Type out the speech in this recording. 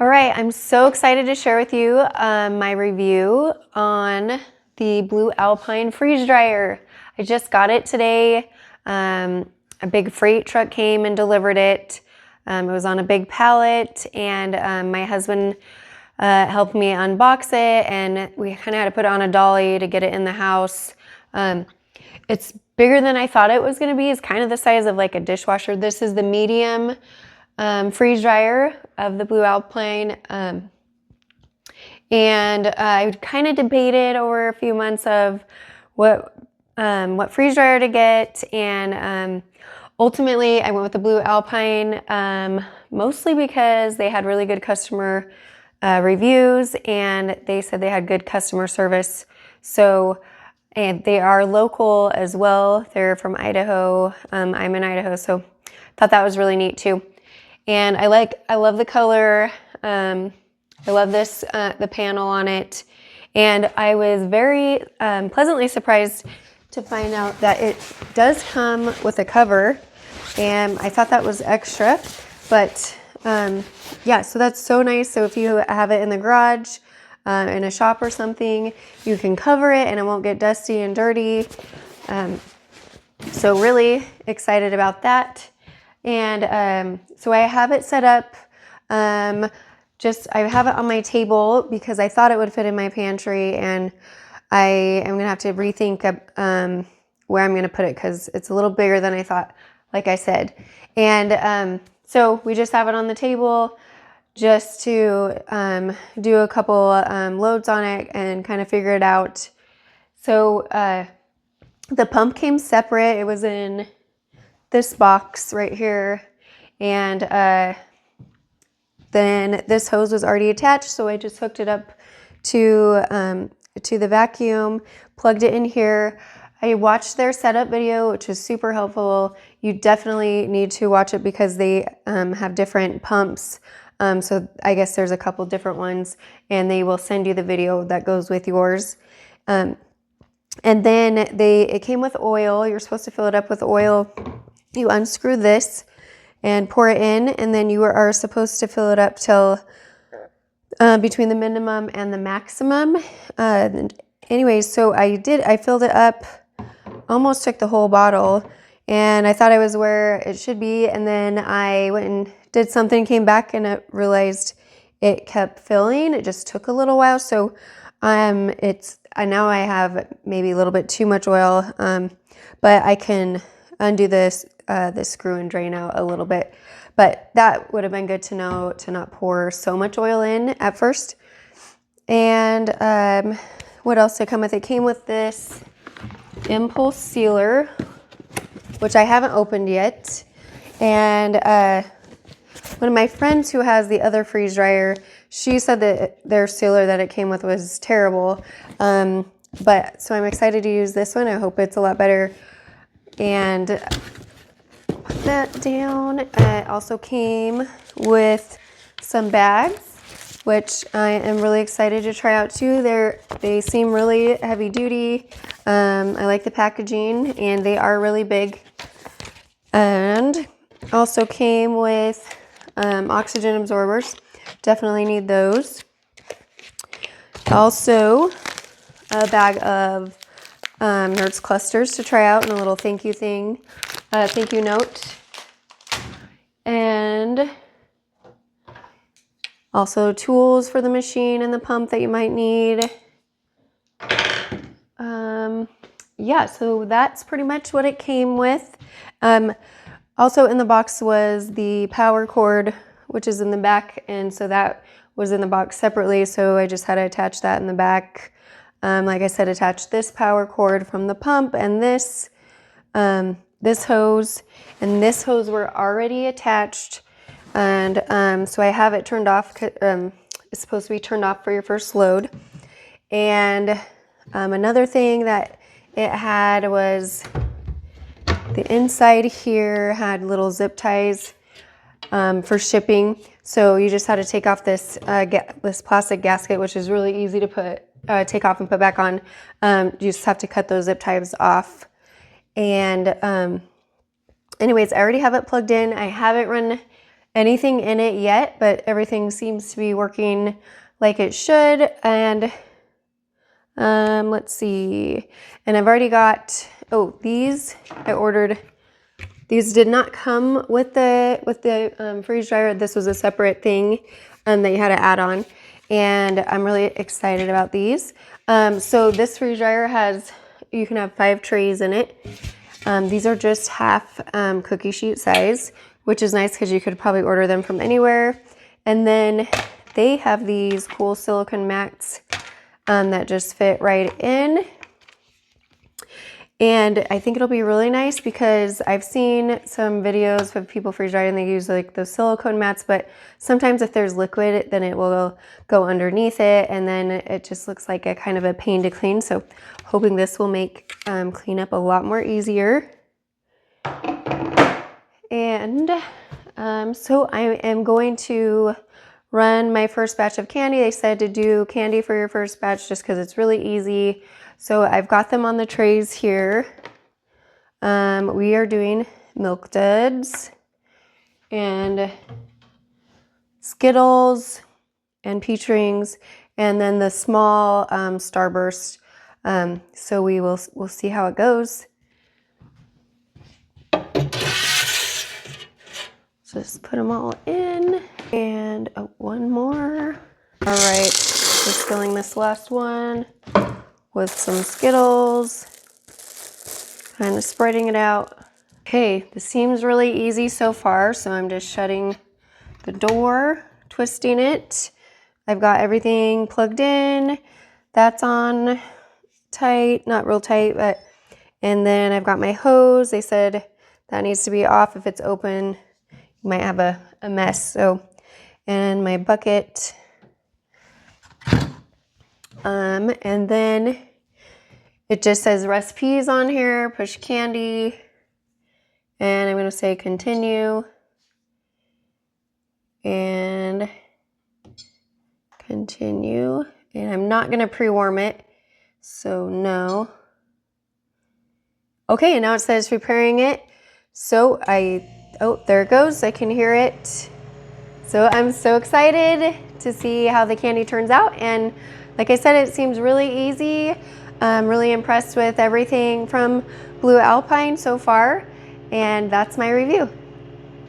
All right, I'm so excited to share with you my review on the Blue Alpine Freeze Dryer. I just got it today. A big freight truck came and delivered it. It was on a big pallet, and my husband helped me unbox it, and we kind of had to put it on a dolly to get it in the house. It's bigger than I thought it was going to be. It's kind of the size of like a dishwasher. This is the medium freeze dryer of the Blue Alpine. And I kind of debated over a few months of what freeze dryer to get, and ultimately I went with the Blue Alpine, mostly because they had really good customer reviews, and they said they had good customer service. So, and they are local as well. They're from Idaho. I'm in Idaho, so thought that was really neat too. And I love the color. I love this, the panel on it. And I was very pleasantly surprised to find out that it does come with a cover. And I thought that was extra, but yeah, so that's so nice. So if you have it in the garage, in a shop or something, you can cover it and it won't get dusty and dirty. So really excited about that. And so I have it set up, I have it on my table because I thought it would fit in my pantry, and I am gonna have to rethink where I'm gonna put it because it's a little bigger than I thought, like I said. And so we just have it on the table just to do a couple loads on it and kind of figure it out. So the pump came separate. It was in this box right here, and then this hose was already attached, so I just hooked it up to the vacuum, plugged it in here. I watched their setup video, which was super helpful. You definitely need to watch it because they have different pumps. So I guess there's a couple different ones, and they will send you the video that goes with yours. And then it came with oil. You're supposed to fill it up with oil. You unscrew this and pour it in, and then you are supposed to fill it up till between the minimum and the maximum. Anyways, so I filled it up, almost took the whole bottle, and I thought I was where it should be, and then I went and did something, came back, and I realized it kept filling. It just took a little while, so now I have maybe a little bit too much oil, but I can undo this screw and drain out a little bit. But that would have been good to know, to not pour so much oil in at first. And what else did come with it? It came with this impulse sealer, which I haven't opened yet. And one of my friends who has the other freeze dryer, she said that their sealer that it came with was terrible. But so I'm excited to use this one. I hope it's a lot better. And put that down. It also came with some bags, which I am really excited to try out too. They seem really heavy duty. I like the packaging, and they are really big. And also came with oxygen absorbers. Definitely need those. Also a bag of Nerds clusters to try out, and a little thank you note, and also tools for the machine and the pump that you might need. Yeah, so that's pretty much what it came with. Also in the box was the power cord, which is in the back, and so that was in the box separately, so I just had to attach that in the back. Like I said, attach this power cord from the pump, and this hose, and this hose were already attached. And so I have it turned off. It's supposed to be turned off for your first load. And another thing that it had was the inside here had little zip ties for shipping. So you just had to take off this plastic gasket, which is really easy to take off and put back on. You just have to cut those zip ties off. And anyways, I already have it plugged in. I have it run anything in it yet, but everything seems to be working like it should. And let's see. And I've already got, oh, these I ordered. These did not come with the freeze dryer. This was a separate thing that you had to add on. And I'm really excited about these. So this freeze dryer has, you can have 5 trays in it. These are just half cookie sheet size, which is nice because you could probably order them from anywhere. And then they have these cool silicone mats that just fit right in. And I think it'll be really nice because I've seen some videos of people freeze drying and they use like those silicone mats, but sometimes if there's liquid, then it will go underneath it and then it just looks like a kind of a pain to clean. So hoping this will make cleanup a lot more easier. And so I am going to run my first batch of candy. They said to do candy for your first batch just because it's really easy. So I've got them on the trays here. We are doing Milk Duds and Skittles and Peach Rings, and then the small Starburst. So we'll see how it goes. Just put them all in, and one more. All right, just filling this last one with some Skittles, kind of spreading it out. Okay, this seems really easy so far, so I'm just shutting the door, twisting it. I've got everything plugged in. That's on tight, not real tight, but, and then I've got my hose. They said that needs to be off. If it's open, you might have a mess. So, and my bucket. And then it just says recipes on here, push candy, and I'm going to say continue, and continue, and I'm not going to pre-warm it, so no. Okay, and now it says preparing it, so oh, there it goes, I can hear it. So I'm so excited to see how the candy turns out, and like I said, it seems really easy. I'm really impressed with everything from Blue Alpine so far, and that's my review.